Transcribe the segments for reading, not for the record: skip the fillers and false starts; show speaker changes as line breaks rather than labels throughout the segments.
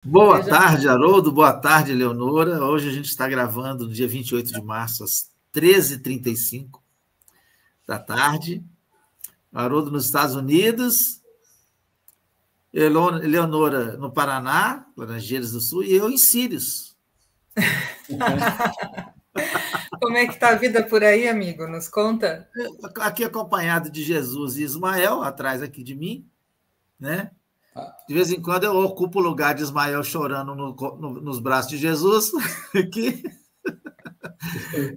Boa tarde, Haroldo. Boa tarde, Eleonora. Hoje a gente está gravando no dia 28 de março, às 13h35 da tarde. Haroldo nos Estados Unidos, Eleonora no Paraná, Laranjeiras do Sul, e eu em Sírios.
Como é que está a vida por aí, amigo? Nos conta.
Aqui acompanhado de Jesus e Ismael, atrás aqui de mim, né? De vez em quando eu ocupo o lugar de Ismael chorando nos braços de Jesus. Aqui.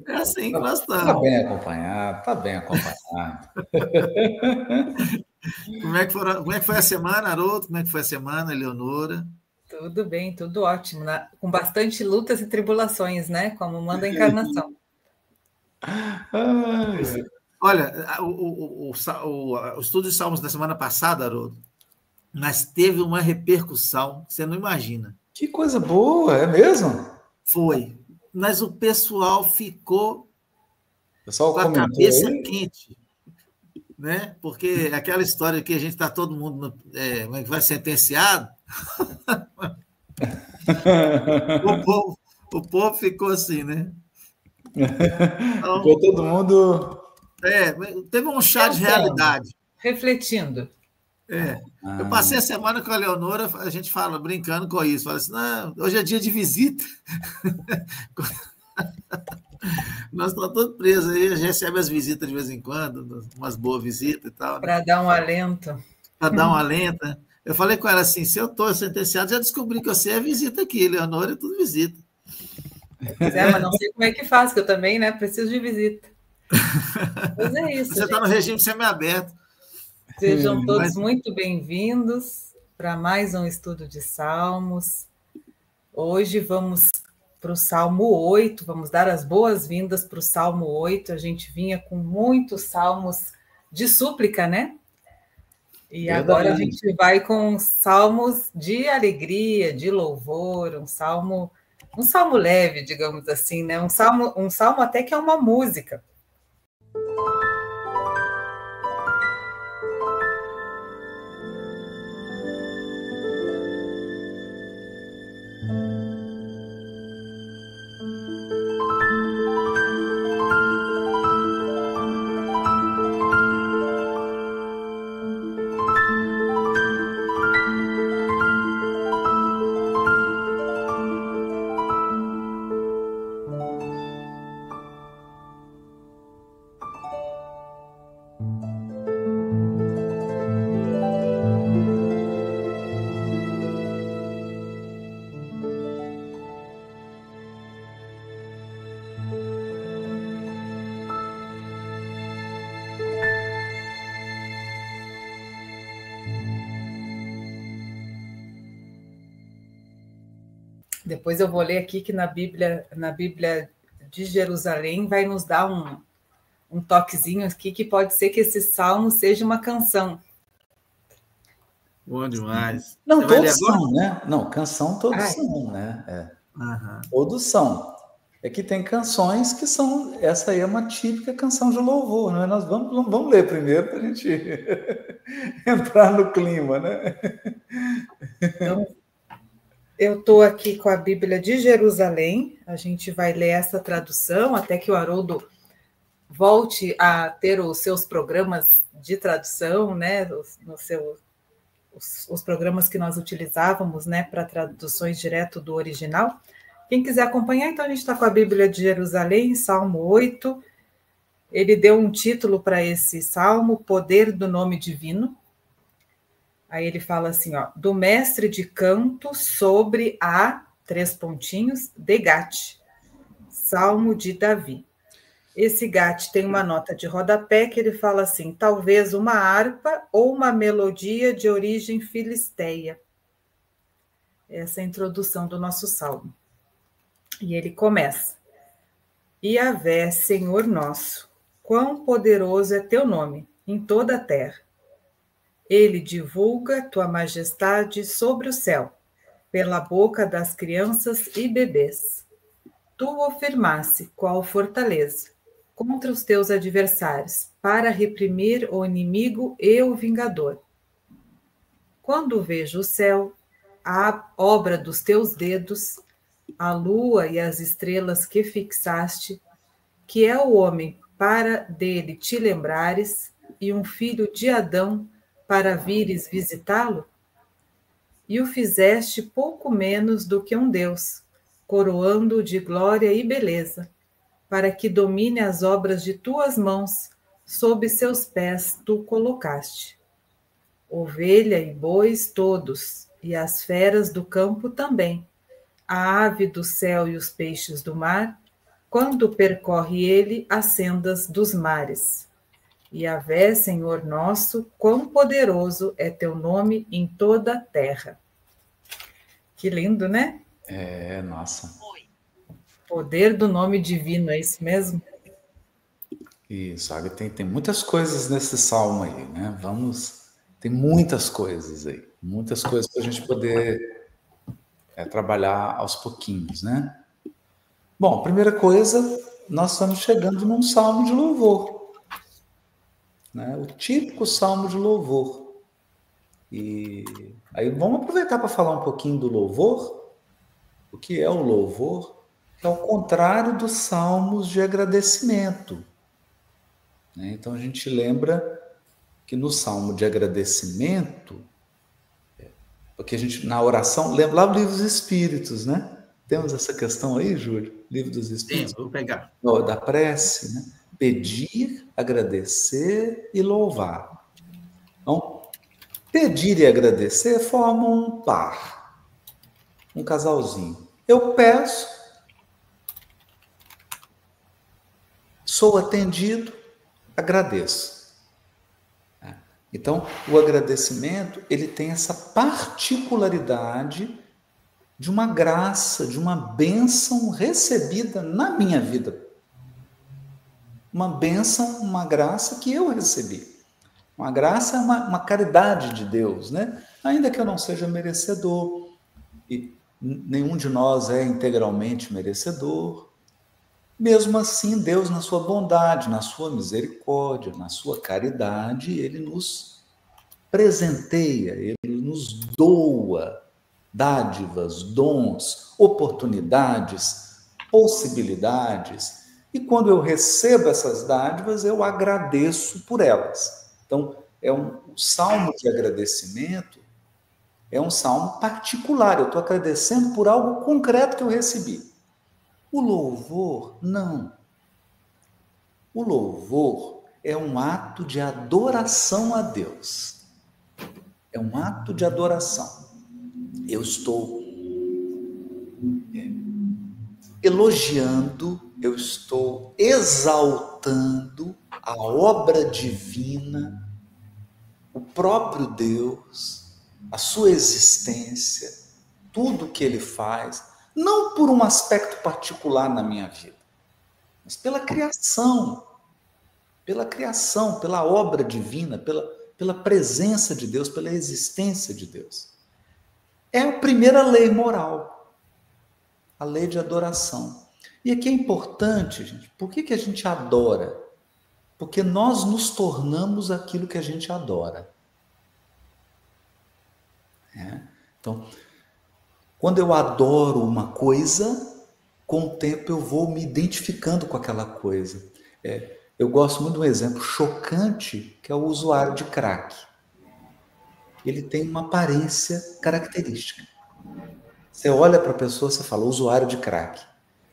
É assim que nós estamos.
Está bem acompanhado, está bem acompanhado.
Como é que foi a semana, Haroldo? Como é que foi a semana, Eleonora?
Tudo bem, tudo ótimo, né? Com bastante lutas e tribulações, né? Como manda a encarnação.
Olha, o estudo de Salmos da semana passada, Haroldo, mas teve uma repercussão que você não imagina.
Que coisa boa, é mesmo?
Foi. Mas o pessoal ficou com a cabeça quente, né? Porque aquela história que a gente está todo mundo vai sentenciado, o povo ficou assim, né?
Então, ficou todo mundo...
teve um chá de realidade.
Refletindo.
Eu passei a semana com a Leonora, a gente fala, brincando com isso, fala assim, não, hoje é dia de visita. Nós estamos todos presos aí, a gente recebe as visitas de vez em quando, umas boas visitas e tal.
Para dar um alento.
Para dar um alento, né? Eu falei com ela assim, se eu estou sentenciado, já descobri que você é visita aqui, Leonora é tudo visita.
Mas não sei como é que faz, que eu também, né, preciso de visita. Mas é isso,
você está no regime semiaberto.
Sejam todos muito bem-vindos para mais um estudo de Salmos. Hoje vamos para o Salmo 8, vamos dar as boas-vindas para o Salmo 8. A gente vinha com muitos salmos de súplica, né? E agora a gente vai com salmos de alegria, de louvor, um salmo leve, digamos assim, né? Um salmo até que é uma música. Depois eu vou ler aqui que na Bíblia de Jerusalém vai nos dar um toquezinho aqui que pode ser que esse salmo seja uma canção.
Bom demais.
Não, todos são, né? Não, canção todos são, né?
Uhum.
Todos são. É que tem canções que são... Essa aí é uma típica canção de louvor, né? Nós vamos ler primeiro para a gente entrar no clima, né?
Então, eu estou aqui com a Bíblia de Jerusalém, a gente vai ler essa tradução até que o Haroldo volte a ter os seus programas de tradução, né? Os programas que nós utilizávamos, né, para traduções direto do original. Quem quiser acompanhar, então a gente está com a Bíblia de Jerusalém, Salmo 8. Ele deu um título para esse salmo, Poder do Nome Divino. Aí ele fala assim, ó, do mestre de canto sobre a, 3 pontinhos, de Gate, Salmo de Davi. Esse Gate tem uma nota de rodapé que ele fala assim, talvez uma harpa ou uma melodia de origem filisteia. Essa é a introdução do nosso salmo. E ele começa, Yahvé, Senhor nosso, quão poderoso é teu nome em toda a terra. Ele divulga tua majestade sobre o céu, pela boca das crianças e bebês. Tu o firmaste qual fortaleza contra os teus adversários, para reprimir o inimigo e o vingador. Quando vejo o céu, a obra dos teus dedos, a lua e as estrelas que fixaste, que é o homem para dele te lembrares, e um filho de Adão para vires visitá-lo? E o fizeste pouco menos do que um Deus, coroando-o de glória e beleza, para que domine as obras de tuas mãos, sob seus pés tu colocaste. Ovelha e bois todos, e as feras do campo também, a ave do céu e os peixes do mar, quando percorre ele as sendas dos mares. Yahvé, Senhor nosso, quão poderoso é teu nome em toda a terra. Que lindo, né?
Nossa.
Poder do nome divino, é isso mesmo?
Isso, sabe, tem muitas coisas nesse salmo aí, né? Tem muitas coisas aí, muitas coisas para a gente poder trabalhar aos pouquinhos, né? Bom, primeira coisa, nós estamos chegando num salmo de louvor, né? O típico salmo de louvor. E aí vamos aproveitar para falar um pouquinho do louvor. O que é o louvor? É ao contrário dos salmos de agradecimento. Então a gente lembra que no salmo de agradecimento, porque a gente, na oração, lembra lá o livro dos Espíritos, né? Temos essa questão aí, Júlio? Livro dos Espíritos?
Sim, vou pegar.
Da prece, né? Pedir, agradecer e louvar. Então, pedir e agradecer formam um par, um casalzinho. Eu peço, sou atendido, agradeço. Então, o agradecimento, ele tem essa particularidade de uma graça, de uma bênção recebida na minha vida. Uma bênção, uma graça que eu recebi. Uma graça é uma caridade de Deus, né? Ainda que eu não seja merecedor, e nenhum de nós é integralmente merecedor, mesmo assim, Deus, na sua bondade, na sua misericórdia, na sua caridade, Ele nos presenteia, Ele nos doa dádivas, dons, oportunidades, possibilidades. E quando eu recebo essas dádivas, eu agradeço por elas. Então, o salmo de agradecimento é um salmo particular. Eu estou agradecendo por algo concreto que eu recebi. O louvor, não. O louvor é um ato de adoração a Deus. É um ato de adoração. Eu estou elogiando, eu estou exaltando a obra divina, o próprio Deus, a sua existência, tudo que Ele faz, não por um aspecto particular na minha vida, mas pela criação, pela obra divina, pela presença de Deus, pela existência de Deus. É a primeira lei moral, a lei de adoração. E aqui é importante, gente, por que a gente adora? Porque nós nos tornamos aquilo que a gente adora. Então, quando eu adoro uma coisa, com o tempo eu vou me identificando com aquela coisa. Eu gosto muito de um exemplo chocante, que é o usuário de crack. Ele tem uma aparência característica. Você olha para a pessoa e fala, usuário de crack.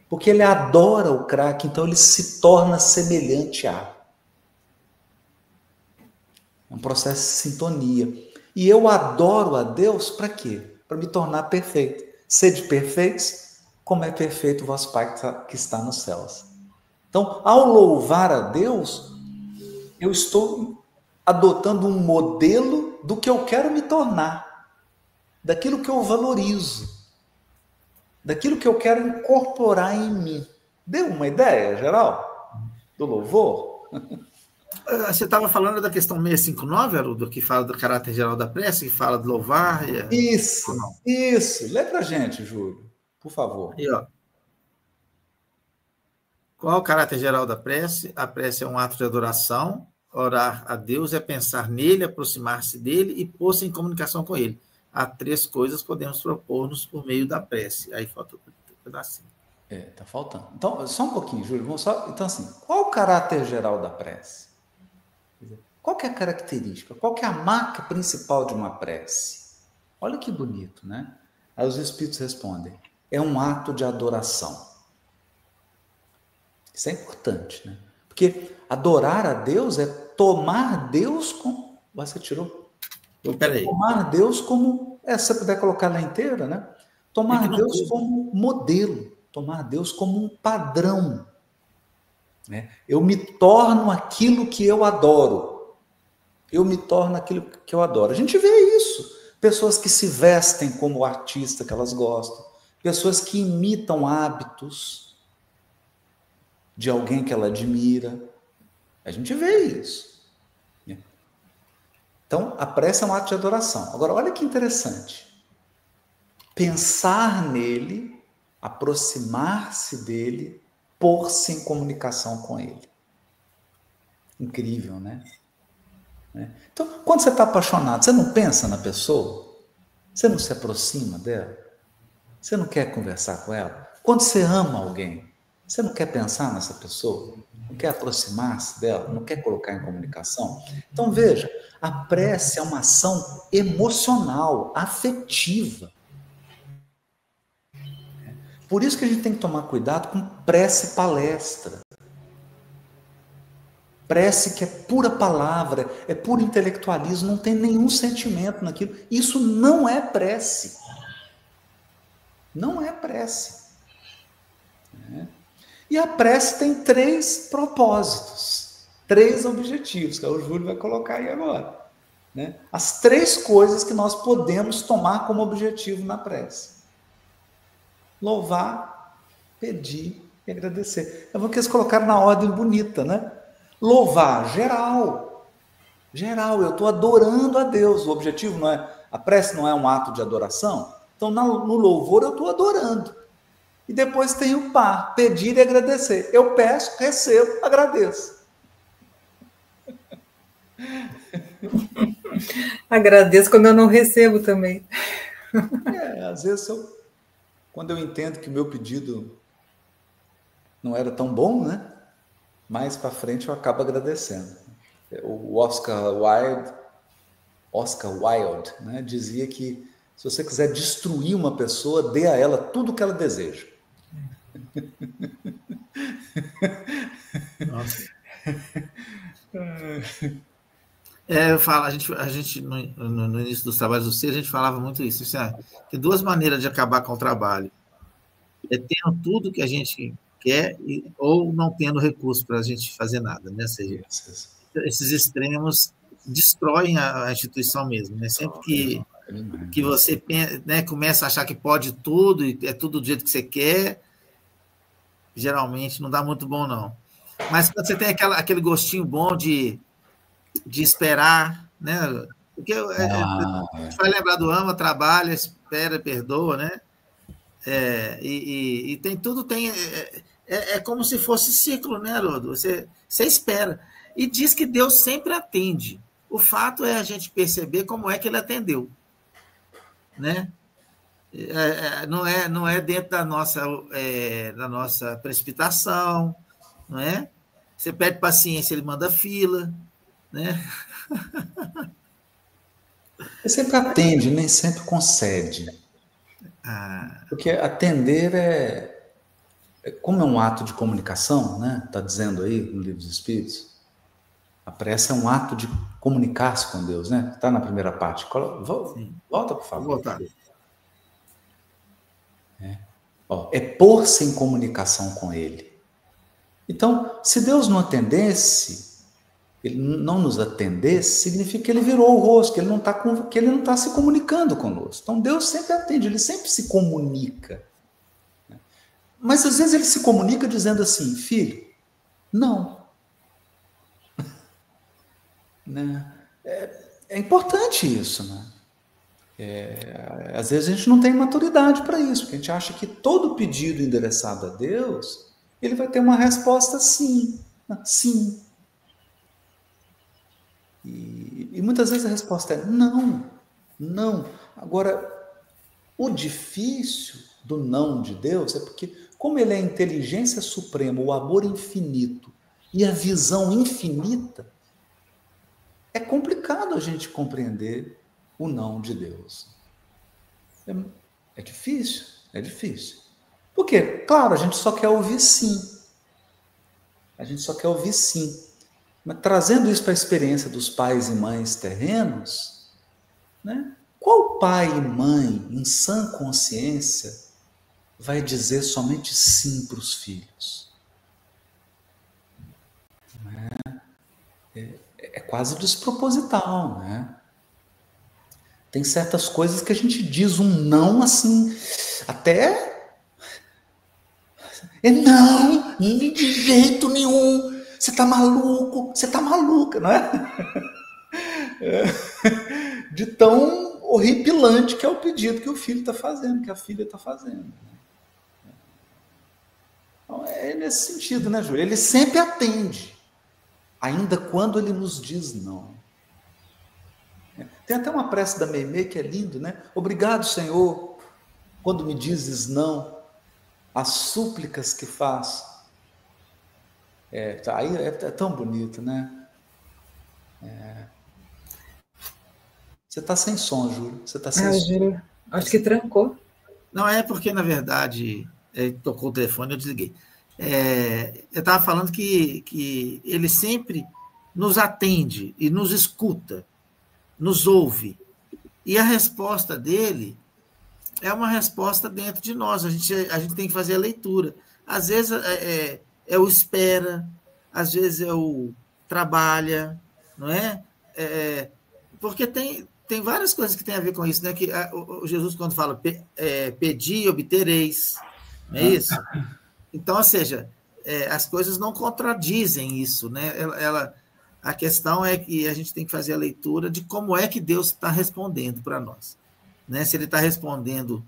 Porque ele adora o crack, então ele se torna semelhante a. É um processo de sintonia. E eu adoro a Deus para quê? Para me tornar perfeito. Sede perfeitos, como é perfeito o vosso Pai que está nos céus. Então, ao louvar a Deus, eu estou adotando um modelo do que eu quero me tornar, daquilo que eu valorizo, daquilo que eu quero incorporar em mim. Deu uma ideia geral do louvor?
Você estava falando da questão 659, Haroldo, que fala do caráter geral da prece, que fala de louvar.
Isso. Lê para a gente, Júlio, por favor.
E, qual o caráter geral da prece? A prece é um ato de adoração. Orar a Deus é pensar nele, aproximar-se dele e pôr-se em comunicação com ele. a 3 coisas podemos propor-nos por meio da prece. Aí falta um pedacinho.
Tá faltando. Então, só um pouquinho, Júlio. Então, assim, qual o caráter geral da prece? Qual que é a característica? Qual que é a marca principal de uma prece? Olha que bonito, né? Aí os Espíritos respondem: é um ato de adoração. Isso é importante, né? Porque adorar a Deus é tomar Deus como... Você tirou?
Peraí.
Tomar Deus como... se você puder colocar ela inteira, né? Tomar Deus como modelo. Tomar Deus como um padrão. Né? Eu me torno aquilo que eu adoro. Eu me torno aquilo que eu adoro. A gente vê isso. Pessoas que se vestem como o artista que elas gostam. Pessoas que imitam hábitos de alguém que ela admira. A gente vê isso. Então, a prece é um ato de adoração. Agora, olha que interessante. Pensar nele, aproximar-se dele, pôr-se em comunicação com ele. Incrível, né? Então, quando você está apaixonado, você não pensa na pessoa? Você não se aproxima dela? Você não quer conversar com ela? Quando você ama alguém, você não quer pensar nessa pessoa? Não quer aproximar-se dela? Não quer colocar em comunicação? Então, veja, a prece é uma ação emocional, afetiva. Por isso que a gente tem que tomar cuidado com prece palestra. Prece que é pura palavra, é puro intelectualismo, não tem nenhum sentimento naquilo. Isso não é prece. Não é prece. E a prece tem 3 propósitos, 3 objetivos, que o Júlio vai colocar aí agora. Né? As 3 coisas que nós podemos tomar como objetivo na prece: louvar, pedir e agradecer. Eu vou que eles colocaram na ordem bonita, né? Louvar, geral. Geral, eu estou adorando a Deus. O objetivo não é... A prece não é um ato de adoração? Então, no louvor, eu estou adorando. E depois tem o par, pedir e agradecer. Eu peço, recebo, agradeço.
Agradeço quando eu não recebo também.
Às vezes, quando eu entendo que o meu pedido não era tão bom, né? Mais para frente eu acabo agradecendo. O Oscar Wilde, né, dizia que se você quiser destruir uma pessoa, dê a ela tudo o que ela deseja.
Nossa. Eu falo, a gente no início dos trabalhos do CER, a gente falava muito isso. Assim, tem 2 maneiras de acabar com o trabalho. É tendo tudo que a gente quer ou não tendo recurso para a gente fazer nada, né? Ou seja, esses extremos destroem a instituição mesmo, né? Sempre que você, né, começa a achar que pode tudo e é tudo do jeito que você quer, geralmente não dá muito bom, não. Mas quando você tem aquele gostinho bom de esperar, né? Porque a gente vai lembrar do ama, trabalha, espera, perdoa, né? E tem tudo, é como se fosse ciclo, né, Haroldo? Você espera. E diz que Deus sempre atende. O fato é a gente perceber como é que ele atendeu, né? Não é dentro da nossa precipitação, não é? Você pede paciência, ele manda fila, né?
Ele sempre atende, nem sempre concede. Porque atender como é um ato de comunicação, né? Está dizendo aí no Livro dos Espíritos, a prece é um ato de comunicar-se com Deus, né? Está na primeira parte. Volta, por favor.
Vou voltar.
É pôr-se em comunicação com Ele. Então, se Deus não atendesse, ele não nos atendesse, significa que ele virou o rosto, que ele não está se comunicando conosco. Então, Deus sempre atende, ele sempre se comunica. Mas, às vezes, ele se comunica dizendo assim: filho, não. Né? É importante isso, né? Às vezes a gente não tem maturidade para isso, porque a gente acha que todo pedido endereçado a Deus, ele vai ter uma resposta sim, sim. E muitas vezes a resposta é não, não. Agora, o difícil do não de Deus é porque, como ele é a inteligência suprema, o amor infinito e a visão infinita, é complicado a gente compreender o não de Deus. É difícil, é difícil. Por quê? Claro, a gente só quer ouvir sim. A gente só quer ouvir sim. Mas trazendo isso para a experiência dos pais e mães terrenos, né? Qual pai e mãe, em sã consciência, vai dizer somente sim para os filhos? É quase desproposital, né? Tem certas coisas que a gente diz um não assim, até... não, de jeito nenhum, você tá maluco, você tá maluca, não é? De tão horripilante que é o pedido que o filho está fazendo, que a filha está fazendo. Então, é nesse sentido, né, Júlia? Ele sempre atende, ainda quando ele nos diz não. Tem até uma prece da Meimei que é lindo, né? Obrigado, Senhor, quando me dizes não, as súplicas que faz. Aí é tão bonito, né? Você está sem som, Júlia. Você está sem som.
Júlia, acho que trancou.
Não, é porque, na verdade, tocou o telefone e eu desliguei. Eu estava falando que ele sempre nos atende e nos escuta, nos ouve. E a resposta dele é uma resposta dentro de nós. A gente tem que fazer a leitura. Às vezes é o espera, às vezes é o trabalha, não é? Porque tem várias coisas que tem a ver com isso, né? Que o Jesus, quando fala pedi, obtereis, não é isso? Então, ou seja, as coisas não contradizem isso, né? A questão é que a gente tem que fazer a leitura de como é que Deus está respondendo para nós, né? Se ele está respondendo,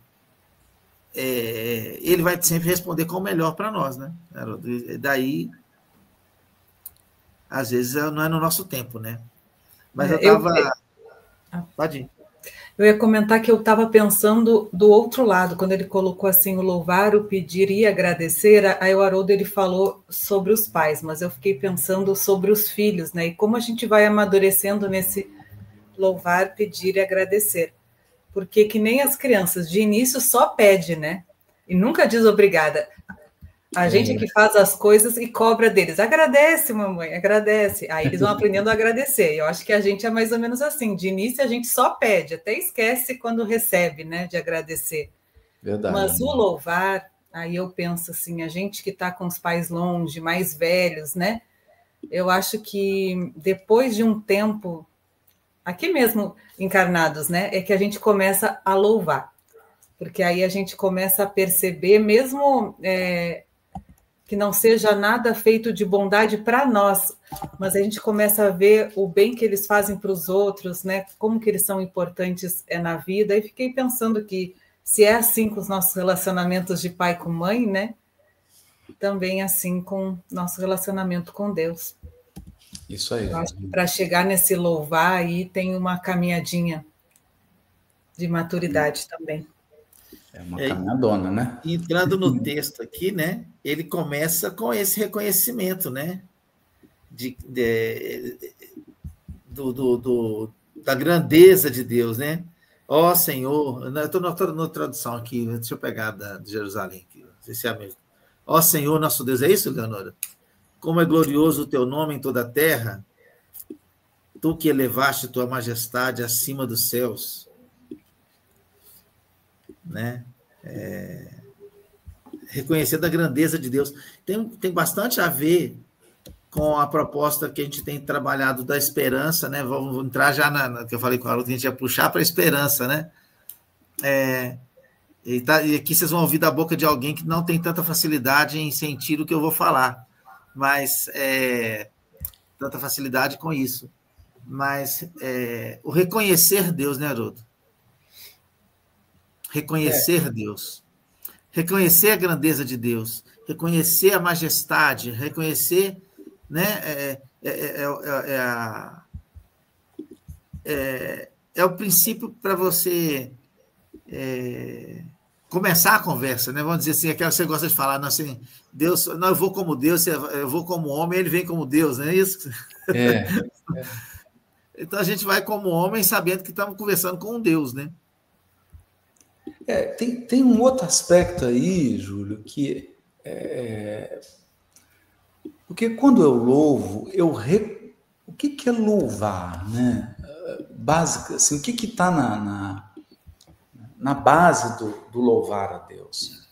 ele vai sempre responder com o melhor para nós, né? Daí, às vezes, não é no nosso tempo, né? Mas eu estava... Pode ir.
Eu ia comentar que eu estava pensando do outro lado, quando ele colocou assim o louvar, o pedir e agradecer, aí o Haroldo ele falou sobre os pais, mas eu fiquei pensando sobre os filhos, né? E como a gente vai amadurecendo nesse louvar, pedir e agradecer. Porque que nem as crianças, de início só pede, né? E nunca diz obrigada. A gente que faz as coisas e cobra deles. Agradece, mamãe, agradece. Aí eles vão aprendendo a agradecer. Eu acho que a gente é mais ou menos assim. De início a gente só pede, até esquece quando recebe, né, de agradecer.
Verdade.
Mas o louvar, aí eu penso assim, a gente que está com os pais longe, mais velhos, né? Eu acho que depois de um tempo, aqui mesmo encarnados, né, é que a gente começa a louvar. Porque aí a gente começa a perceber, mesmo... que não seja nada feito de bondade para nós, mas a gente começa a ver o bem que eles fazem para os outros, né? Como que eles são importantes na vida. E fiquei pensando que se é assim com os nossos relacionamentos de pai com mãe, né? Também assim com nosso relacionamento com Deus.
Isso aí.
Eu acho que para chegar nesse louvar aí tem uma caminhadinha de maturidade também.
É uma caminhadona, né?
Entrando no texto aqui, né? Ele começa com esse reconhecimento, né? Da grandeza de Deus, né? Ó Senhor, eu estou na tradução aqui, deixa eu pegar de Jerusalém aqui, não sei se é a mesma. Ó Senhor, nosso Deus, é isso, Leonora? Como é glorioso o teu nome em toda a terra, tu que elevaste tua majestade acima dos céus, né? Reconhecendo a grandeza de Deus. Tem bastante a ver com a proposta que a gente tem trabalhado da esperança, né? Vamos entrar já na que eu falei com a Haroldo, que a gente ia puxar para a esperança, né? E aqui vocês vão ouvir da boca de alguém que não tem tanta facilidade em sentir o que eu vou falar, mas tanta facilidade com isso. Mas o reconhecer Deus, né, Haroldo? Reconhecer Deus. Reconhecer a grandeza de Deus, reconhecer a majestade, reconhecer, né, é o princípio para você começar a conversa, né? Vamos dizer assim, aquela que você gosta de falar, não, assim, Deus, não, eu vou como Deus, eu vou como homem, ele vem como Deus, não é isso? Então a gente vai como homem sabendo que estamos conversando com um Deus, né?
Tem um outro aspecto aí, Júlio, que porque quando eu louvo, o que é louvar, né? Básica, assim, o que está na base do louvar a Deus?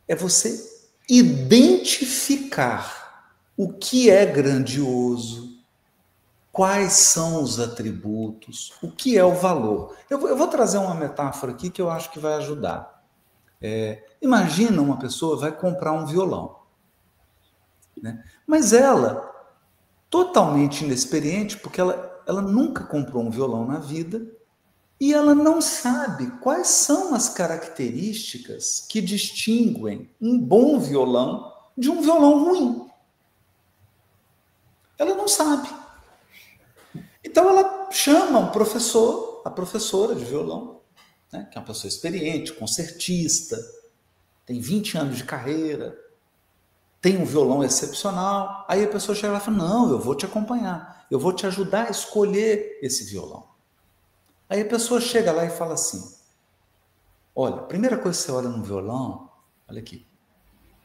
É você identificar o que é grandioso, quais são os atributos, o que é o valor. Eu vou trazer uma metáfora aqui que eu acho que vai ajudar. Imagina uma pessoa vai comprar um violão, né? Mas ela, totalmente inexperiente, porque ela nunca comprou um violão na vida, e ela não sabe quais são as características que distinguem um bom violão de um violão ruim. Ela não sabe. Então ela chama um professor, a professora de violão, né, que é uma pessoa experiente, concertista, tem 20 anos de carreira, tem um violão excepcional. Aí a pessoa chega lá e fala, não, eu vou te acompanhar, eu vou te ajudar a escolher esse violão. Aí a pessoa chega lá e fala assim, olha, a primeira coisa que você olha no violão, olha aqui,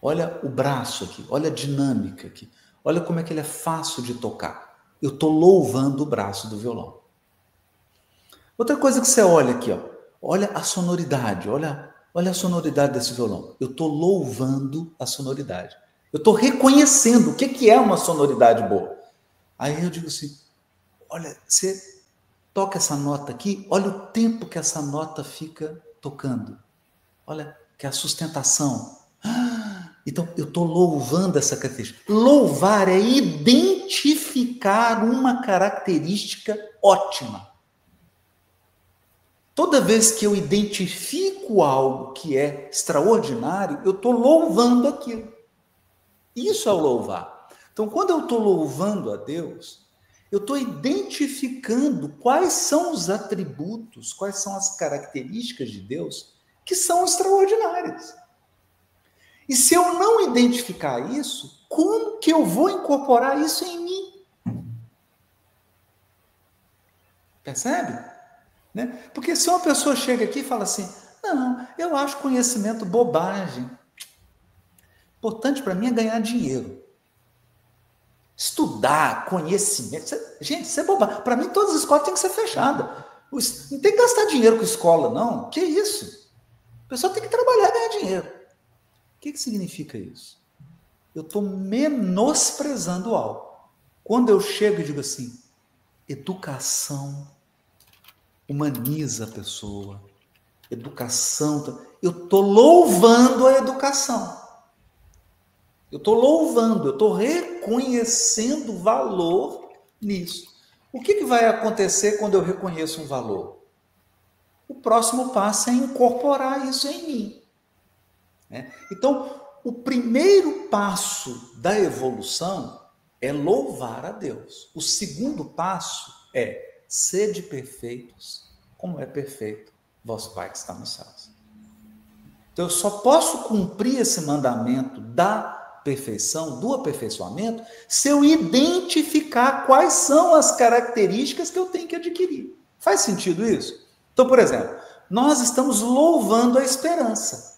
olha o braço aqui, olha a dinâmica aqui, olha como é que ele é fácil de tocar. Eu estou louvando o braço do violão. Outra coisa que você olha aqui, ó, olha a sonoridade, olha a sonoridade desse violão. Eu estou louvando a sonoridade. Eu estou reconhecendo o que é uma sonoridade boa. Aí eu digo assim, olha, você toca essa nota aqui, olha o tempo que essa nota fica tocando. Olha, que é a sustentação. Então, eu estou louvando essa característica. Louvar é identificar uma característica ótima. Toda vez que eu identifico algo que é extraordinário, eu estou louvando aquilo. Isso é o louvar. Então, quando eu estou louvando a Deus, eu estou identificando quais são os atributos, quais são as características de Deus que são extraordinárias. E se eu não identificar isso, como que eu vou incorporar isso em mim? Percebe? Né? Porque se uma pessoa chega aqui e fala assim, não, eu acho conhecimento bobagem. Importante para mim é ganhar dinheiro. Estudar, conhecimento. Gente, isso é bobagem. Para mim, todas as escolas têm que ser fechadas. Não tem que gastar dinheiro com escola, não. Que isso? A pessoa tem que trabalhar e ganhar dinheiro. O que significa isso? Eu estou menosprezando algo. Quando eu chego e digo assim, educação humaniza a pessoa. Educação, eu estou louvando a educação. Eu estou louvando, eu estou reconhecendo valor nisso. O que vai acontecer quando eu reconheço um valor? O próximo passo é incorporar isso em mim. Então, o primeiro passo da evolução é louvar a Deus. O segundo passo é sede perfeitos, como é perfeito vosso Pai que está nos céus. Então, eu só posso cumprir esse mandamento da perfeição, do aperfeiçoamento, se eu identificar quais são as características que eu tenho que adquirir. Faz sentido isso? Então, por exemplo, nós estamos louvando a esperança.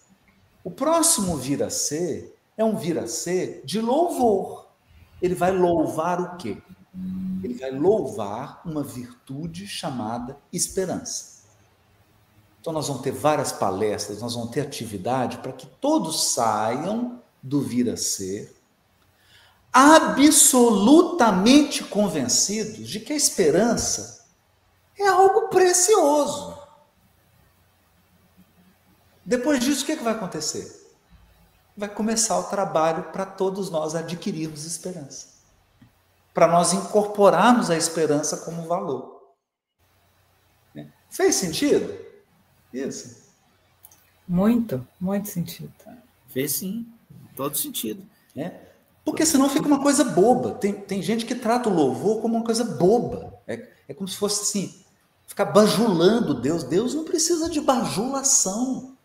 O próximo vir a ser é um vir a ser de louvor. Ele vai louvar o quê? Ele vai louvar uma virtude chamada esperança. Então nós vamos ter várias palestras, nós vamos ter atividade para que todos saiam do vir a ser absolutamente convencidos de que a esperança é algo precioso. Depois disso, o que vai acontecer? Vai começar o trabalho para todos nós adquirirmos esperança. Para nós incorporarmos a esperança como valor. Fez sentido? Isso?
Muito, muito sentido.
Fez sim, todo sentido.
Porque senão fica uma coisa boba. Tem gente que trata o louvor como uma coisa boba. É como se fosse assim, ficar bajulando Deus. Deus não precisa de bajulação.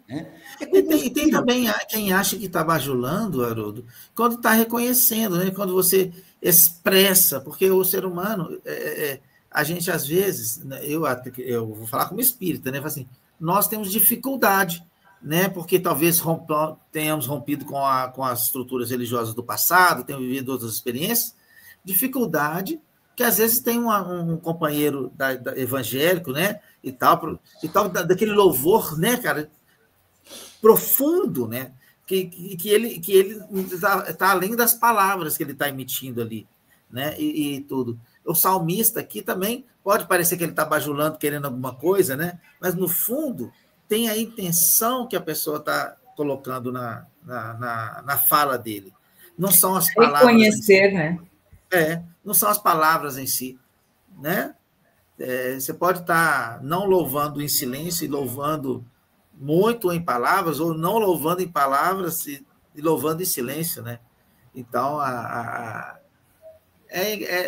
Né?
E tem também quem acha que está bajulando, Haroldo, quando está reconhecendo, né? Quando você expressa, porque o ser humano, a gente às vezes, né, eu vou falar como espírita, né? Assim, nós temos dificuldade, né? Porque talvez tenhamos rompido com as estruturas religiosas do passado, tenhamos vivido outras experiências, dificuldade que às vezes tem um companheiro evangélico, né? E tal daquele louvor, né, cara, profundo, né? Que ele tá além das palavras que ele está emitindo ali, né? E tudo. O salmista aqui também pode parecer que ele está bajulando, querendo alguma coisa, né? Mas no fundo tem a intenção que a pessoa está colocando na fala dele. Não são as palavras.
Reconhecer, né?
Não são as palavras em si, né? Você pode estar não louvando em silêncio e louvando muito em palavras, ou não louvando em palavras e louvando em silêncio, né? Então,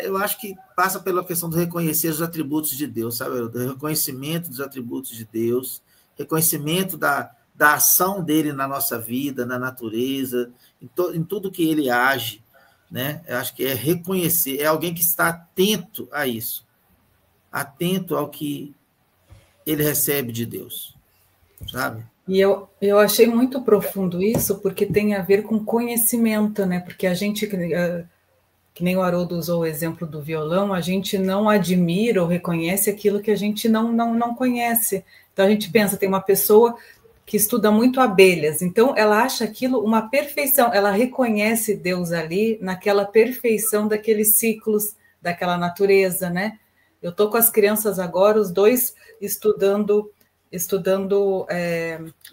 eu acho que passa pela questão de reconhecer os atributos de Deus, sabe? Do reconhecimento dos atributos de Deus, reconhecimento da ação dele na nossa vida, na natureza, em tudo que ele age, né? Eu acho que é reconhecer, é alguém que está atento a isso, atento ao que ele recebe de Deus, sabe?
E eu achei muito profundo isso, porque tem a ver com conhecimento, né? Porque a gente, que nem o Haroldo usou o exemplo do violão, a gente não admira ou reconhece aquilo que a gente não conhece. Então a gente pensa, tem uma pessoa que estuda muito abelhas, então ela acha aquilo uma perfeição, ela reconhece Deus ali naquela perfeição daqueles ciclos, daquela natureza, né? Eu estou com as crianças agora, os dois estudando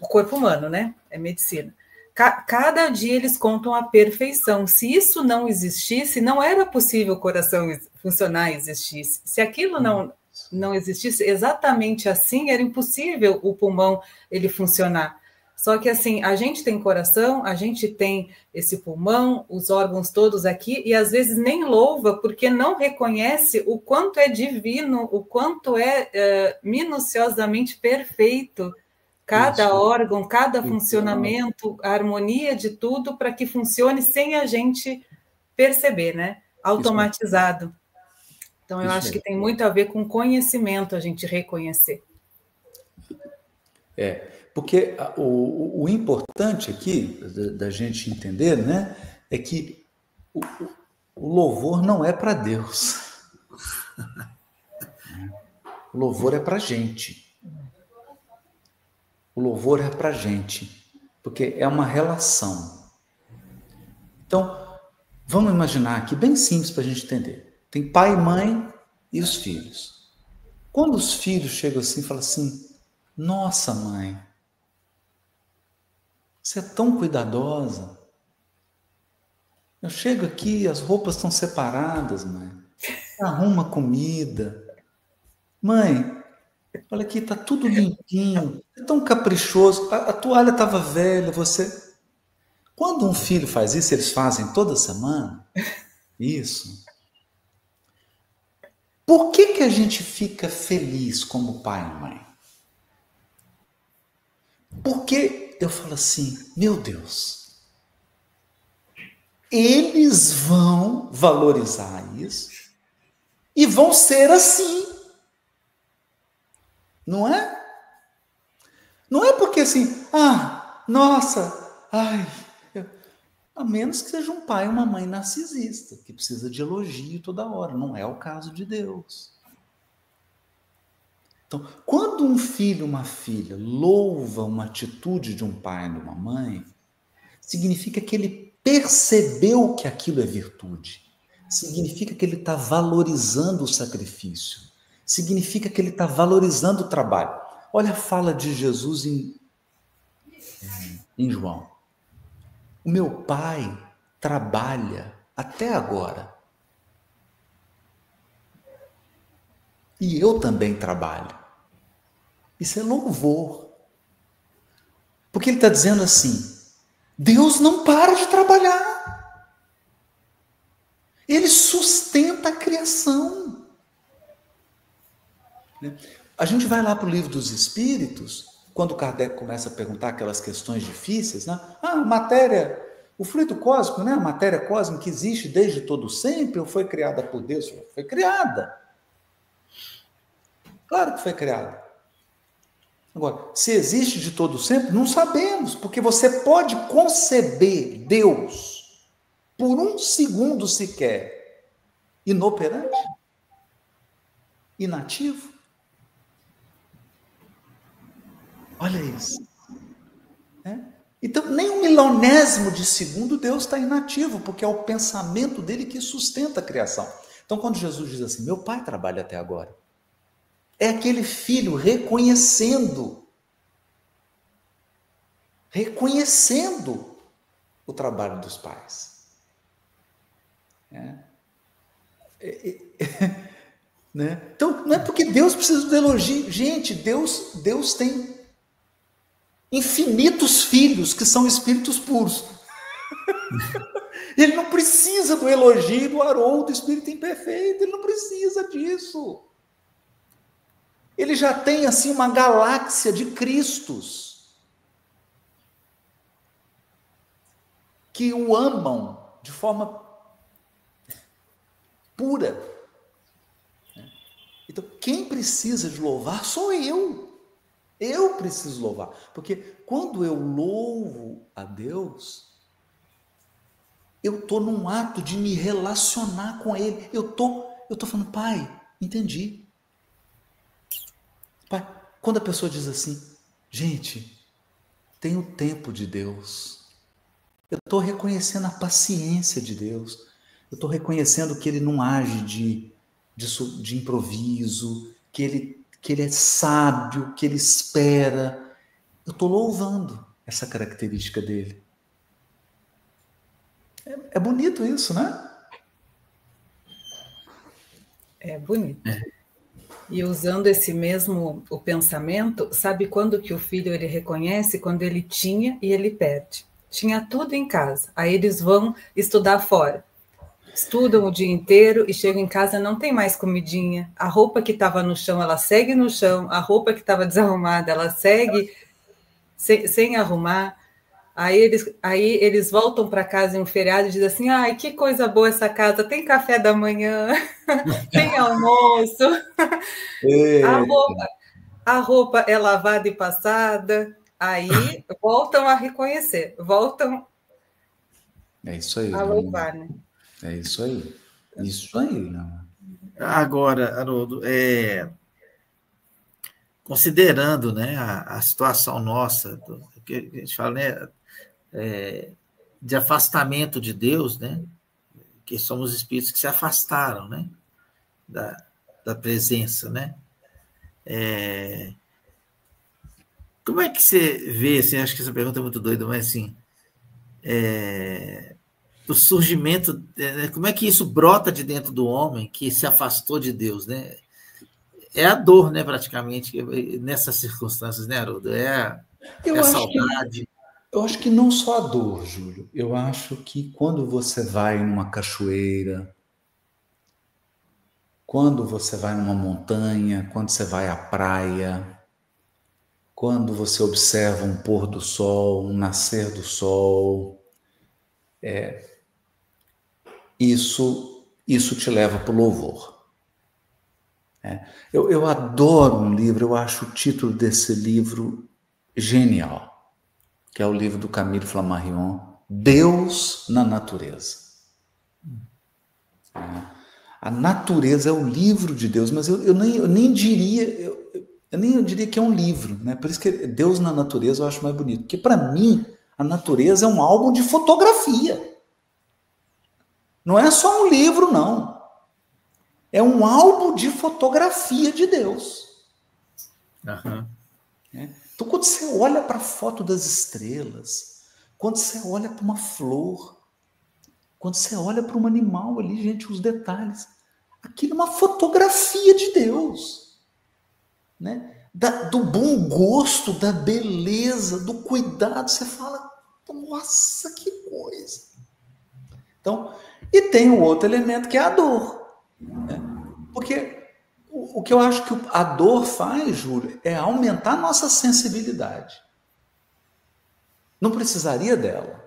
o corpo humano, né? É medicina. Cada dia eles contam a perfeição. Se isso não existisse, não era possível o coração funcionar e existisse. Se aquilo não existisse exatamente assim, era impossível o pulmão ele funcionar. Só que assim, a gente tem coração, a gente tem esse pulmão, os órgãos todos aqui, e às vezes nem louva, porque não reconhece o quanto é divino, o quanto é minuciosamente perfeito cada órgão, cada funcionamento, a harmonia de tudo para que funcione sem a gente perceber, né? Automatizado. Então, eu acho que tem muito a ver com conhecimento, a gente reconhecer.
Porque o importante aqui, da gente entender, né, é que o louvor não é para Deus. O louvor é para a gente. O louvor é para a gente, porque é uma relação. Então, vamos imaginar aqui, bem simples para a gente entender. Tem pai, mãe e os filhos. Quando os filhos chegam assim e falam assim, nossa, mãe, você é tão cuidadosa. Eu chego aqui, as roupas estão separadas, mãe. Arruma comida. Mãe, olha aqui, tá tudo limpinho. É tão caprichoso. A toalha estava velha, você... Quando um filho faz isso, eles fazem toda semana. Isso. Por que a gente fica feliz como pai e mãe? Porque eu falo assim, meu Deus, eles vão valorizar isso e vão ser assim. Não é? Não é porque assim, nossa, a menos que seja um pai ou uma mãe narcisista, que precisa de elogio toda hora. Não é o caso de Deus. Então, quando um filho ou uma filha louva uma atitude de um pai ou de uma mãe, significa que ele percebeu que aquilo é virtude. Significa que ele está valorizando o sacrifício. Significa que ele está valorizando o trabalho. Olha a fala de Jesus em João. O meu pai trabalha até agora. E eu também trabalho. Isso é louvor. Porque ele está dizendo assim, Deus não para de trabalhar. Ele sustenta a criação. né? A gente vai lá para o Livro dos Espíritos, quando Kardec começa a perguntar aquelas questões difíceis, né? A matéria, o fluido cósmico, né? A matéria cósmica existe desde todo sempre ou foi criada por Deus? Foi criada. Claro que foi criada. Agora, se existe de todo sempre, não sabemos, porque você pode conceber Deus por um segundo sequer inoperante, inativo. Olha isso. Então, nem um milionésimo de segundo Deus está inativo, porque é o pensamento dele que sustenta a criação. Então, quando Jesus diz assim, meu pai trabalha até agora, é aquele filho reconhecendo o trabalho dos pais. Né? Então, não é porque Deus precisa do elogio. Gente, Deus tem infinitos filhos que são espíritos puros. Ele não precisa do elogio do Haroldo, espírito imperfeito. Ele não precisa disso. Ele já tem, assim, uma galáxia de Cristos que o amam de forma pura. Então, quem precisa de louvar sou eu. Eu preciso louvar. Porque quando eu louvo a Deus, eu estou num ato de me relacionar com Ele. Eu tô falando, Pai, entendi. Pai, quando a pessoa diz assim, gente, tem o tempo de Deus. Eu estou reconhecendo a paciência de Deus. Eu estou reconhecendo que Ele não age de improviso, que ele é sábio, que ele espera. Eu estou louvando essa característica dele. É bonito isso, né?
É bonito. E usando esse mesmo o pensamento, sabe quando que o filho ele reconhece? Quando ele tinha e ele perde. Tinha tudo em casa. Aí eles vão estudar fora. Estudam o dia inteiro e chegam em casa, não tem mais comidinha. A roupa que estava no chão, ela segue no chão. A roupa que estava desarrumada, ela segue sem arrumar. Aí eles voltam para casa em um feriado e dizem assim, ai, que coisa boa essa casa, tem café da manhã, tem almoço, a roupa é lavada e passada. Aí voltam a reconhecer, voltam
a
louvar, né?
É isso aí. Isso aí, né?
Agora, Haroldo, considerando, né, a situação nossa, que a gente fala, né, de afastamento de Deus, né, que somos espíritos que se afastaram, né, da presença, né? Como é que você vê, assim, acho que essa pergunta é muito doida, mas assim, o surgimento, como é que isso brota de dentro do homem que se afastou de Deus, né? É a dor, né, praticamente, nessas circunstâncias, né, Haroldo? É a saudade.
Eu acho que não só a dor, Júlio. Eu acho que quando você vai numa cachoeira, quando você vai numa montanha, quando você vai à praia, quando você observa um pôr do sol, um nascer do sol, isso te leva para o louvor. Eu adoro um livro, eu acho o título desse livro genial, que é o livro do Camille Flammarion, Deus na Natureza. A natureza é o livro de Deus, mas eu nem diria que é um livro, né? Por isso que Deus na Natureza eu acho mais bonito, porque para mim a natureza é um álbum de fotografia. Não é só um livro, não. É um álbum de fotografia de Deus.
Uhum.
Então, quando você olha para a foto das estrelas, quando você olha para uma flor, quando você olha para um animal ali, gente, os detalhes, aquilo é uma fotografia de Deus. Né? Do bom gosto, da beleza, do cuidado. Você fala, nossa, que coisa. Então, e tem o outro elemento que é a dor. Né? Porque O que eu acho que a dor faz, Júlio, é aumentar a nossa sensibilidade. Não precisaria dela.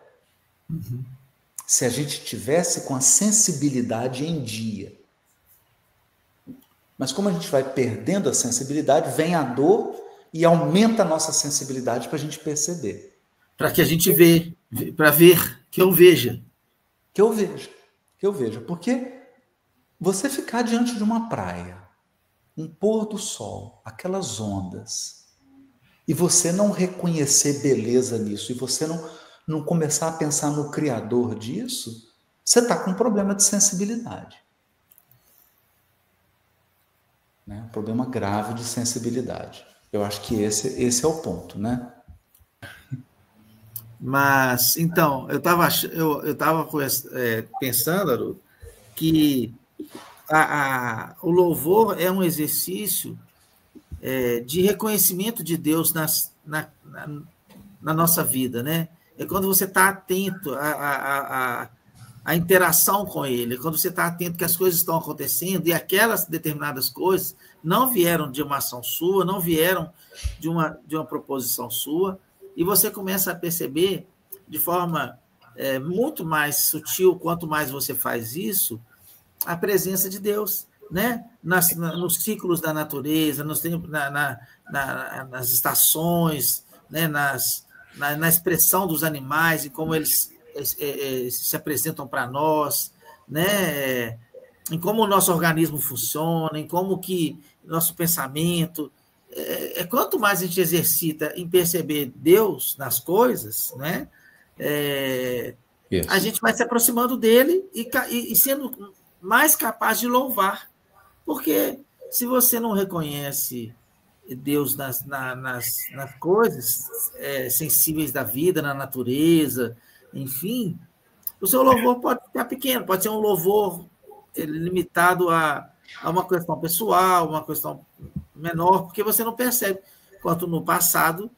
Se a gente tivesse com a sensibilidade em dia. Mas como a gente vai perdendo a sensibilidade, vem a dor e aumenta a nossa sensibilidade para a gente perceber.
Para que a gente vê, para ver, que eu veja.
Que eu veja. Porque você ficar diante de uma praia, um pôr do sol, aquelas ondas, e você não reconhecer beleza nisso, e você não começar a pensar no Criador disso, você está com um problema de sensibilidade. Né? Um problema grave de sensibilidade. Eu acho que esse é o ponto, né?
Mas, então, eu estava pensando, Haroldo, que o louvor é um exercício de reconhecimento de Deus na nossa vida, né? É quando você está atento à interação com Ele, é quando você está atento que as coisas estão acontecendo e aquelas determinadas coisas não vieram de uma ação sua, não vieram de uma proposição sua, e você começa a perceber de forma muito mais sutil, quanto mais você faz isso, a presença de Deus, né? Nos ciclos da natureza, nas estações, né? Na expressão dos animais e como eles se apresentam para nós, né? Em como o nosso organismo funciona, em como que nosso pensamento... quanto mais a gente exercita em perceber Deus nas coisas, né? A gente vai se aproximando dele e sendo mais capaz de louvar. Porque se você não reconhece Deus nas coisas sensíveis da vida, na natureza, enfim, o seu louvor pode ficar pequeno, pode ser um louvor limitado a uma questão pessoal, uma questão menor, porque você não percebe. Quanto no passado,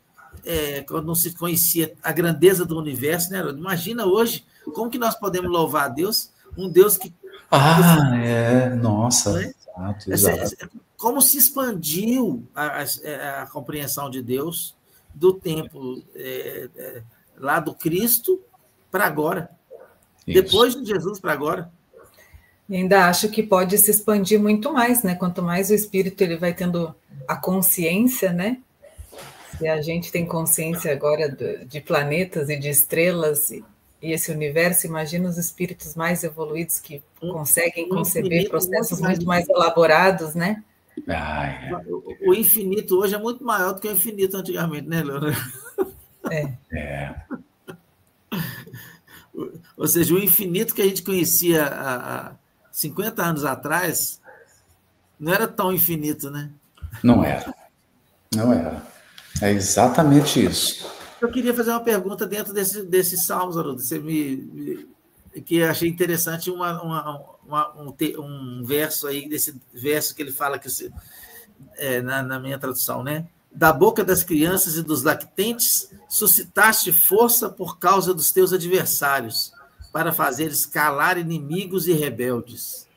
quando não se conhecia a grandeza do universo, né? Imagina hoje como que nós podemos louvar a Deus, um Deus que...
nossa,
né? Exato. Como se expandiu a compreensão de Deus do tempo lá do Cristo para agora. Isso. Depois de Jesus para agora.
E ainda acho que pode se expandir muito mais, né? Quanto mais o espírito ele vai tendo a consciência, né? Se a gente tem consciência agora de planetas e de estrelas e esse universo, imagina os espíritos mais evoluídos que conseguem conceber processos muito mais elaborados, né?
O infinito hoje é muito maior do que o infinito antigamente, né, Leonardo? Ou seja, o infinito que a gente conhecia há 50 anos atrás não era tão infinito, né?
Não era. É exatamente isso.
Eu queria fazer uma pergunta dentro desses salmos, Haroldo. Que achei interessante um verso aí, desse verso que ele fala na minha tradução, né? Da boca das crianças e dos lactentes suscitaste força por causa dos teus adversários, para fazeres calar inimigos e rebeldes.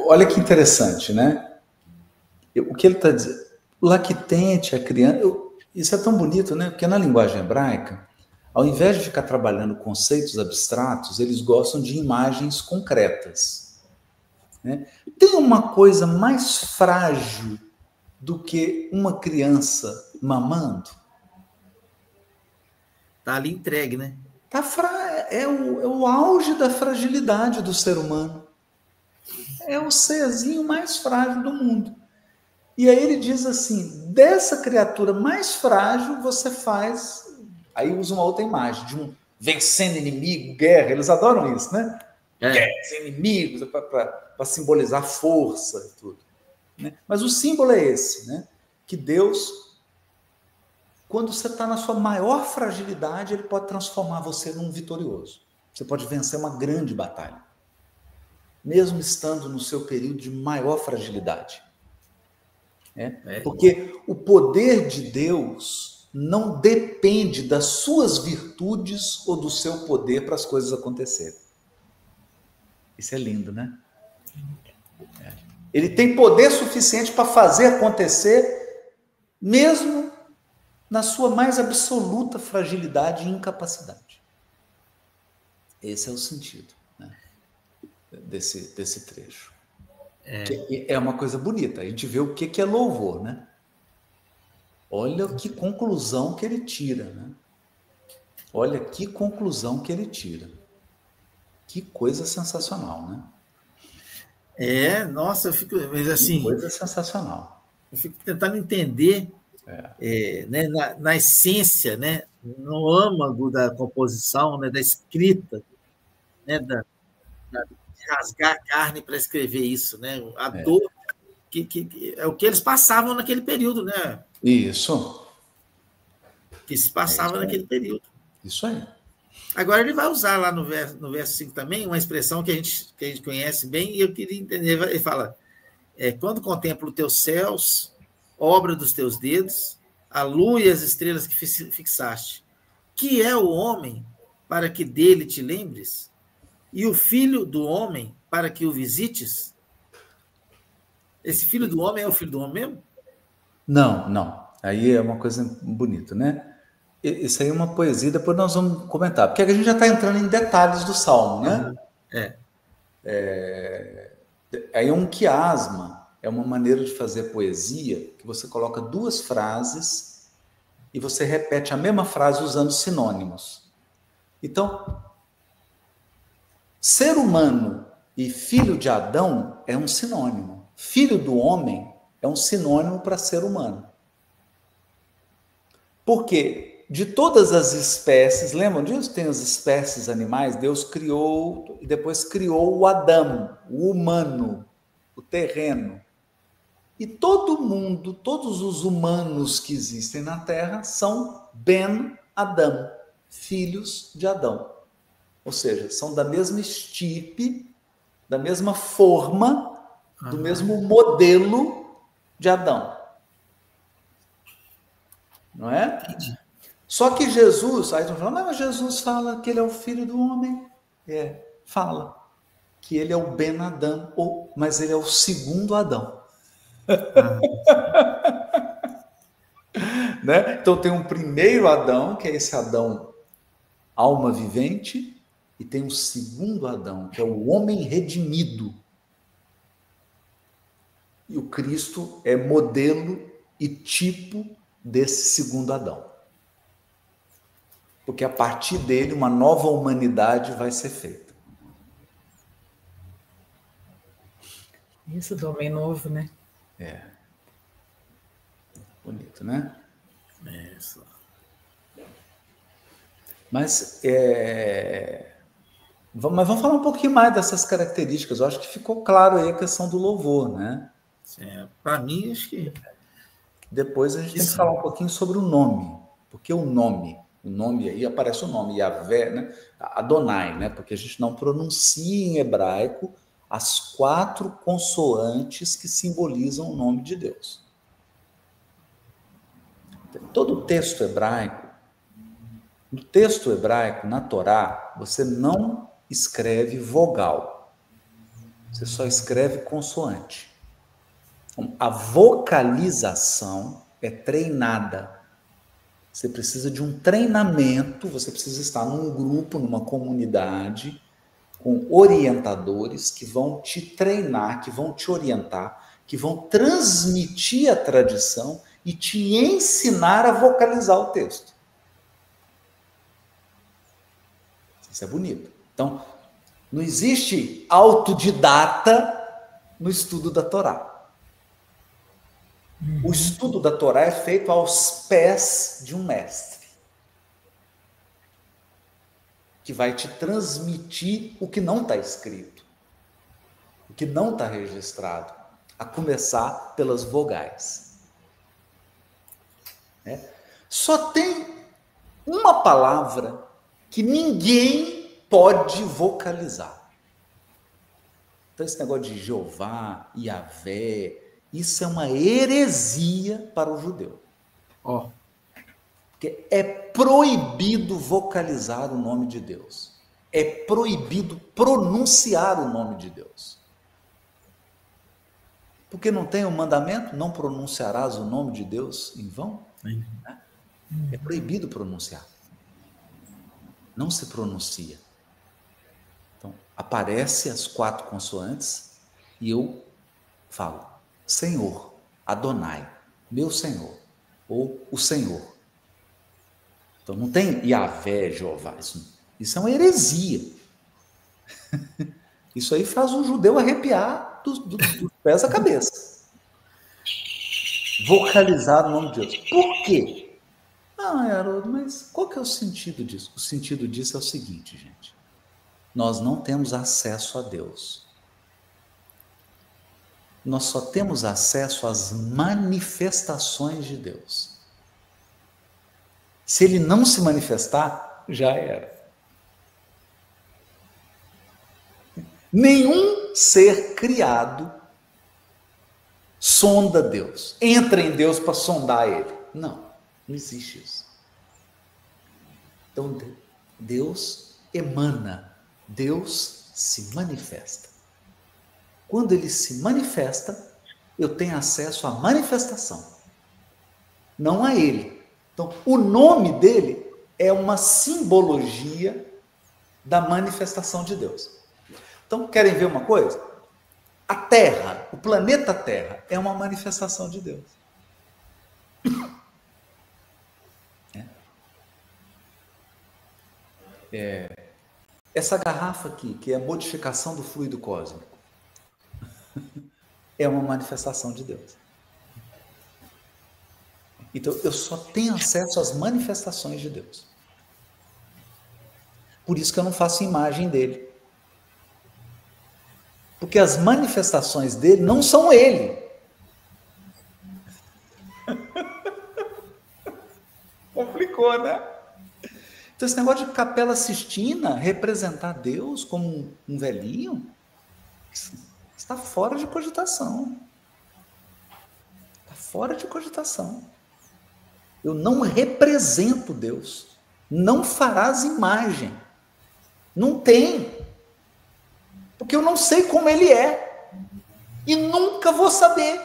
Olha que interessante, né? O que ele está dizendo? Lactente, a criança... Isso é tão bonito, né? Porque na linguagem hebraica, ao invés de ficar trabalhando conceitos abstratos, eles gostam de imagens concretas. Né? Tem uma coisa mais frágil do que uma criança mamando?
Está ali entregue, né?
É o auge da fragilidade do ser humano. É o serzinho mais frágil do mundo. E aí ele diz assim, dessa criatura mais frágil você faz... Aí usa uma outra imagem, de um vencendo inimigo, guerra, eles adoram isso, né? Guerra, inimigos, para simbolizar força e tudo. Né? Mas o símbolo é esse, né? Que Deus, quando você está na sua maior fragilidade, ele pode transformar você num vitorioso. Você pode vencer uma grande batalha, mesmo estando no seu período de maior fragilidade. Porque o poder de Deus não depende das suas virtudes ou do seu poder para as coisas acontecerem. Isso é lindo, né? Ele tem poder suficiente para fazer acontecer, mesmo na sua mais absoluta fragilidade e incapacidade. Esse é o sentido, né, desse trecho. É uma coisa bonita. A gente vê o que é louvor, né? Olha que conclusão que ele tira, né? Olha que conclusão que ele tira. Que coisa sensacional, né?
Nossa, eu fico, mas assim,
que coisa sensacional.
Eu fico tentando entender, né, na essência, né, no âmago da composição, né, da escrita, né, de rasgar a carne para escrever isso, né? A dor que é o que eles passavam naquele período, né?
Isso.
Que se passava naquele período.
Isso aí.
Agora ele vai usar lá no verso 5 também uma expressão que a gente conhece bem, e eu queria entender. Ele fala: quando contemplo os teus céus, obra dos teus dedos, a lua e as estrelas que fixaste, que é o homem para que dele te lembres, e o filho do homem para que o visites? Esse filho do homem é o filho do homem mesmo?
Não. Aí é uma coisa bonita, né? Isso aí é uma poesia, depois nós vamos comentar, porque a gente já está entrando em detalhes do Salmo, né? Aí é um quiasma, é uma maneira de fazer poesia que você coloca duas frases e você repete a mesma frase usando sinônimos. Então, ser humano e filho de Adão é um sinônimo. Filho do homem é um sinônimo para ser humano. Por quê? De todas as espécies, lembram disso? Tem as espécies animais, Deus criou e depois criou o Adão, o humano, o terreno. E todo mundo, todos os humanos que existem na Terra são Ben Adão, filhos de Adão. Ou seja, são da mesma estirpe, da mesma forma, do mesmo modelo de Adão. Não é?
Entendi.
Só que Jesus, aí estão falando, mas Jesus fala que ele é o filho do homem. Fala que ele é o Ben Adão, mas ele é o segundo Adão. Né? Então tem um primeiro Adão, que é esse Adão alma vivente, e tem um segundo Adão, que é o homem redimido. E o Cristo é modelo e tipo desse segundo Adão. Porque a partir dele uma nova humanidade vai ser feita.
Isso do homem novo, né?
Bonito, né?
Isso.
Mas vamos falar um pouquinho mais dessas características. Eu acho que ficou claro aí a questão do louvor, né?
Para mim, acho que...
Depois a gente tem que falar um pouquinho sobre o nome. Porque o nome aí aparece o nome, Yahvé, né? Adonai, né? Porque a gente não pronuncia em hebraico as 4 consoantes que simbolizam o nome de Deus. Todo o texto hebraico, no texto hebraico, na Torá, você não escreve vogal. Você só escreve consoante. Então, a vocalização é treinada. Você precisa de um treinamento, você precisa estar num grupo, numa comunidade, com orientadores que vão te treinar, que vão te orientar, que vão transmitir a tradição e te ensinar a vocalizar o texto. Isso é bonito. Então, não existe autodidata no estudo da Torá. O estudo da Torá é feito aos pés de um mestre, que vai te transmitir o que não está escrito, o que não está registrado, a começar pelas vogais. Só tem uma palavra que ninguém pode vocalizar. Então, esse negócio de Jeová, Yahvé, isso é uma heresia para o judeu. Porque é proibido vocalizar o nome de Deus. É proibido pronunciar o nome de Deus. Porque não tem o mandamento, não pronunciarás o nome de Deus em vão? Né? É proibido pronunciar. Não se pronuncia. Então, aparece as 4 consoantes e eu falo, Senhor, Adonai, meu Senhor, ou o Senhor. Então, não tem Yahvé, Jeová, isso é uma heresia. Isso aí faz o judeu arrepiar dos pés à cabeça. Vocalizar o nome de Deus. Por quê? Haroldo, mas qual que é o sentido disso? O sentido disso é o seguinte, gente. Nós não temos acesso a Deus. Nós só temos acesso às manifestações de Deus. Se ele não se manifestar, já era. Nenhum ser criado sonda Deus, entra em Deus para sondar ele. Não existe isso. Então, Deus emana, Deus se manifesta. Quando ele se manifesta, eu tenho acesso à manifestação, não a ele. Então, o nome dele é uma simbologia da manifestação de Deus. Então, querem ver uma coisa? A Terra, o planeta Terra, é uma manifestação de Deus. Essa garrafa aqui, que é a modificação do fluido cósmico, é uma manifestação de Deus. Então, eu só tenho acesso às manifestações de Deus. Por isso que eu não faço imagem dele. Porque as manifestações dele não são ele. Complicou, né? Então, esse negócio de Capela Sistina representar Deus como um velhinho, está fora de cogitação. Está fora de cogitação. Eu não represento Deus. Não farás imagem. Não tem. Porque eu não sei como ele é. E nunca vou saber.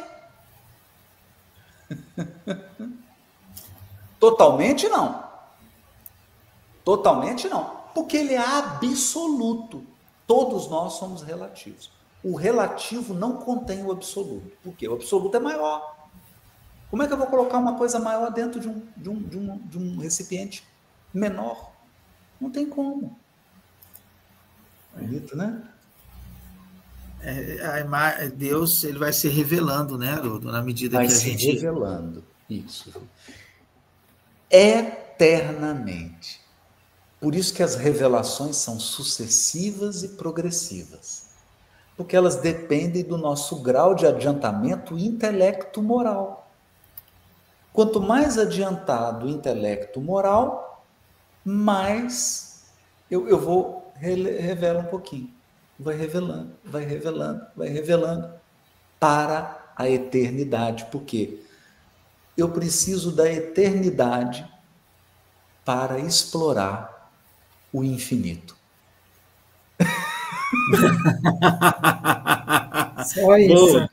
Totalmente não. Totalmente não. Porque ele é absoluto. Todos nós somos relativos. O relativo não contém o absoluto. Porque o absoluto é maior. Como é que eu vou colocar uma coisa maior dentro de um recipiente menor? Não tem como. Bonito, né?
Deus, ele vai se revelando, né, Haroldo, na medida que a gente... Vai se
revelando, isso. Eternamente. Por isso que as revelações são sucessivas e progressivas. Porque elas dependem do nosso grau de adiantamento intelecto-moral. Quanto mais adiantado o intelecto moral, mais eu vou revelar um pouquinho. Vai revelando, vai revelando, vai revelando para a eternidade. Por quê? Eu preciso da eternidade para explorar o infinito.
Só isso. Boa.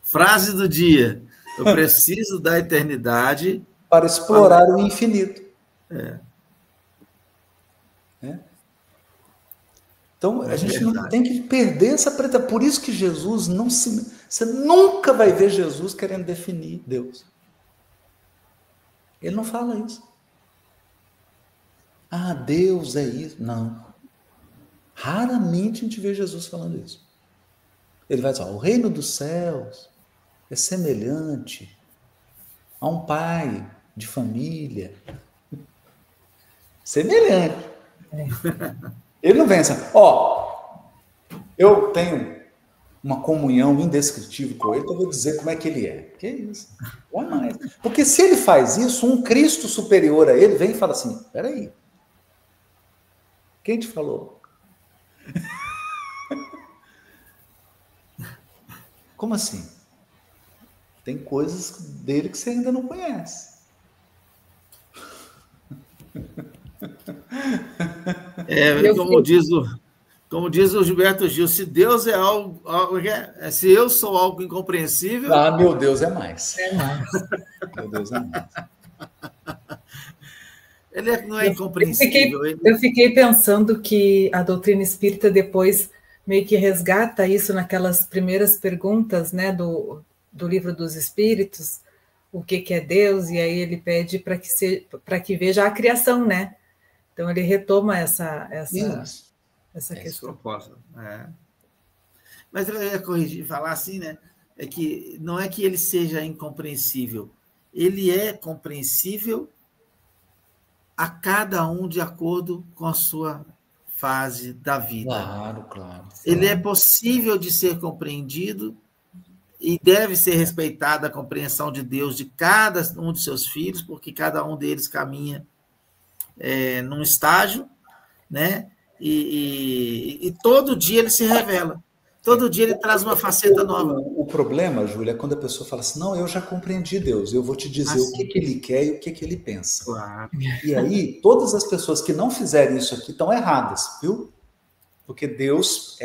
Frase do dia. Eu preciso da eternidade
para explorar o infinito. Então, a gente não tem que perder essa preta. Por isso que Jesus não se... Você nunca vai ver Jesus querendo definir Deus. Ele não fala isso. Ah, Deus é isso. Não. Raramente a gente vê Jesus falando isso. Ele vai dizer, o reino dos céus é semelhante a um pai de família. Semelhante. Ele não vem assim, eu tenho uma comunhão indescritível com ele, então eu vou dizer como é que ele é. Que isso? Jamais. Porque se ele faz isso, um Cristo superior a ele vem e fala assim, peraí, quem te falou? Como assim? Tem coisas dele que você ainda não conhece.
Como diz o Gilberto Gil, se Deus é algo se eu sou algo incompreensível...
meu Deus é mais. Meu Deus é mais.
Ele não é incompreensível.
Eu fiquei pensando que a doutrina espírita depois meio que resgata isso naquelas primeiras perguntas, né, do Livro dos Espíritos, o que é Deus, e aí ele pede para que veja a criação, né? Então ele retoma essa questão.
Mas eu ia corrigir, falar assim, né? É que não é que ele seja incompreensível, ele é compreensível a cada um de acordo com a sua fase da vida.
Claro.
Ele é possível de ser compreendido e deve ser respeitada a compreensão de Deus de cada um de seus filhos, porque cada um deles caminha num estágio, né? E todo dia ele se revela. Todo dia ele traz uma faceta nova.
O problema, Júlia, é quando a pessoa fala assim, não, eu já compreendi Deus, eu vou te dizer o que ele quer e o que ele pensa.
Claro.
E aí, todas as pessoas que não fizerem isso aqui estão erradas, viu? Porque Deus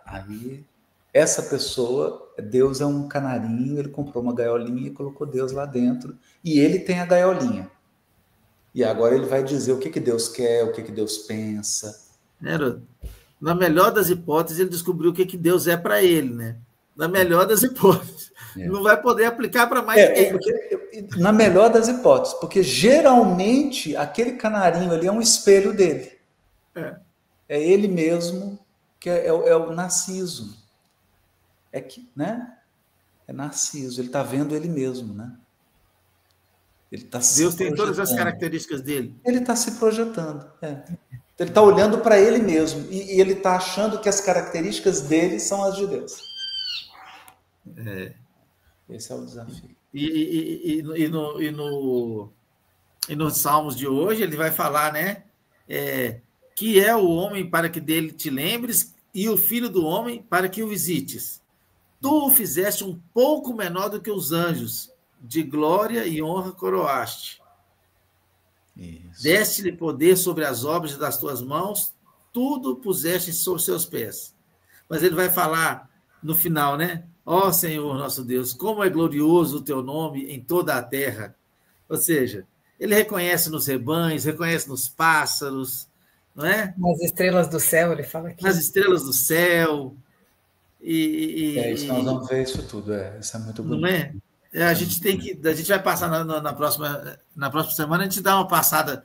aí essa pessoa, Deus é um canarinho, ele comprou uma gaiolinha e colocou Deus lá dentro, e ele tem a gaiolinha. E agora ele vai dizer o que Deus quer, o que Deus pensa.
Na melhor das hipóteses, ele descobriu o que Deus é para ele, né? Na melhor das hipóteses. Não vai poder aplicar para mais ninguém.
Na melhor das hipóteses, porque geralmente aquele canarinho ali é um espelho dele. É ele mesmo, que é o Narciso. É Narciso, ele está vendo ele mesmo, né? Ele tá
Deus tem todas as características dele.
Ele está se projetando. Ele está olhando para ele mesmo e ele está achando que as características dele são as de Deus. Esse é o desafio.
E nos Salmos de hoje ele vai falar, né? Que é o homem para que dele te lembres e o filho do homem para que o visites. Tu o fizeste um pouco menor do que os anjos, de glória e honra coroaste. Deste-lhe poder sobre as obras das tuas mãos, tudo puseste sobre seus pés. Mas ele vai falar no final, né? Ó Senhor nosso Deus, como é glorioso o teu nome em toda a terra. Ou seja, ele reconhece nos rebanhos, reconhece nos pássaros, não é?
Nas estrelas do céu, ele fala aqui.
Nas estrelas do céu.
Isso nós vamos ver isso tudo, isso é muito bonito.
Não é? A gente vai passar na próxima semana, a gente dá uma passada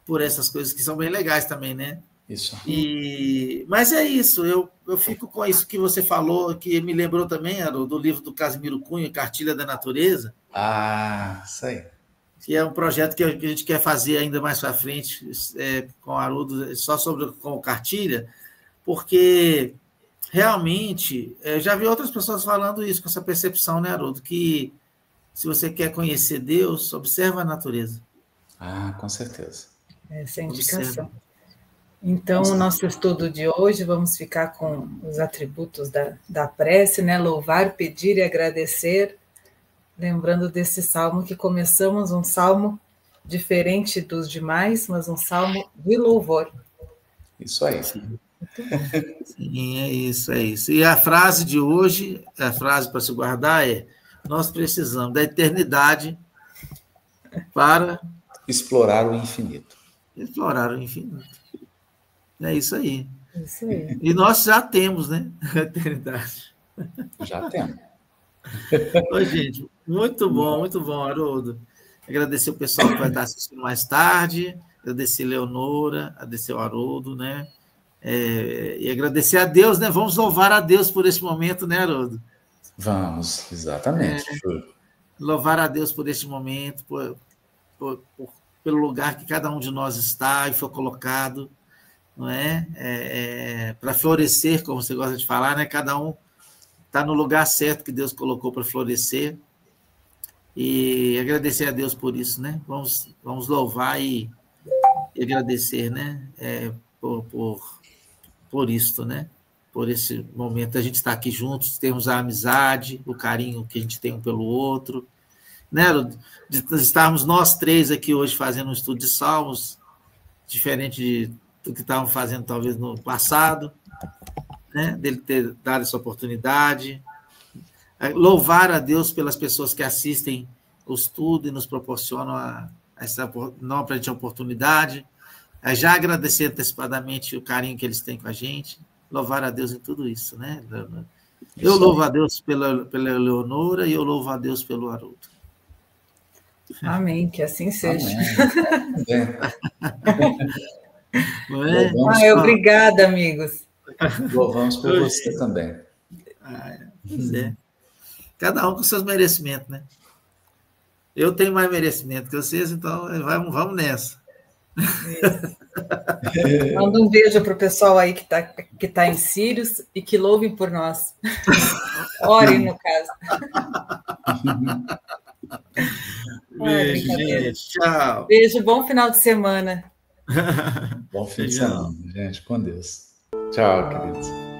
por essas coisas que são bem legais também, né?
Isso.
Mas é isso, eu fico com isso que você falou, que me lembrou também, Haroldo, do livro do Casimiro Cunha, Cartilha da Natureza.
Isso aí.
Que é um projeto que a gente quer fazer ainda mais para frente com o Haroldo, só com Cartilha, porque realmente, já vi outras pessoas falando isso, com essa percepção, né, Haroldo, que se você quer conhecer Deus, observa a natureza.
Com certeza.
Essa é a indicação. Então, o nosso estudo de hoje, vamos ficar com os atributos da prece, né? Louvar, pedir e agradecer. Lembrando desse salmo que começamos, um salmo diferente dos demais, mas um salmo de louvor.
Isso aí.
Sim, é isso. E a frase de hoje, a frase para se guardar nós precisamos da eternidade para
explorar o infinito.
Explorar o infinito. É isso aí.
Isso aí.
E nós já temos, né? A eternidade.
Já temos.
Oi, gente. Muito bom, Haroldo. Agradecer o pessoal que vai estar assistindo mais tarde. Agradecer a Leonora, agradecer o Haroldo, né? E agradecer a Deus, né? Vamos louvar a Deus por esse momento, né, Haroldo?
Vamos, exatamente.
Louvar a Deus por este momento, pelo lugar que cada um de nós está e foi colocado, não é? Para florescer, como você gosta de falar, né? Cada um está no lugar certo que Deus colocou para florescer. E agradecer a Deus por isso, né? Vamos louvar e agradecer, né? Por isso, né? Por esse momento a gente estar aqui juntos, temos a amizade, o carinho que a gente tem um pelo outro, né? De estarmos nós três aqui hoje fazendo um estudo de salmos, diferente do que estavam fazendo talvez no passado, né? Dele ter dado essa oportunidade. Louvar a Deus pelas pessoas que assistem o estudo e nos proporcionam essa não para a gente a oportunidade. Já agradecer antecipadamente o carinho que eles têm com a gente. Louvar a Deus em tudo isso, né? Eu louvo a Deus pela Leonora e eu louvo a Deus pelo Haroldo.
Amém, que assim seja. Obrigada, amigos.
Louvamos por você também.
Pois é. Cada um com seus merecimentos, né? Eu tenho mais merecimento que vocês, então vamos nessa.
Manda um beijo para o pessoal aí que tá em Sírios e que louvem por nós. Orem, no caso.
Beijo, gente. Tchau.
Beijo, bom final de semana.
Bom fim de semana, gente. Com Deus. Tchau, queridos.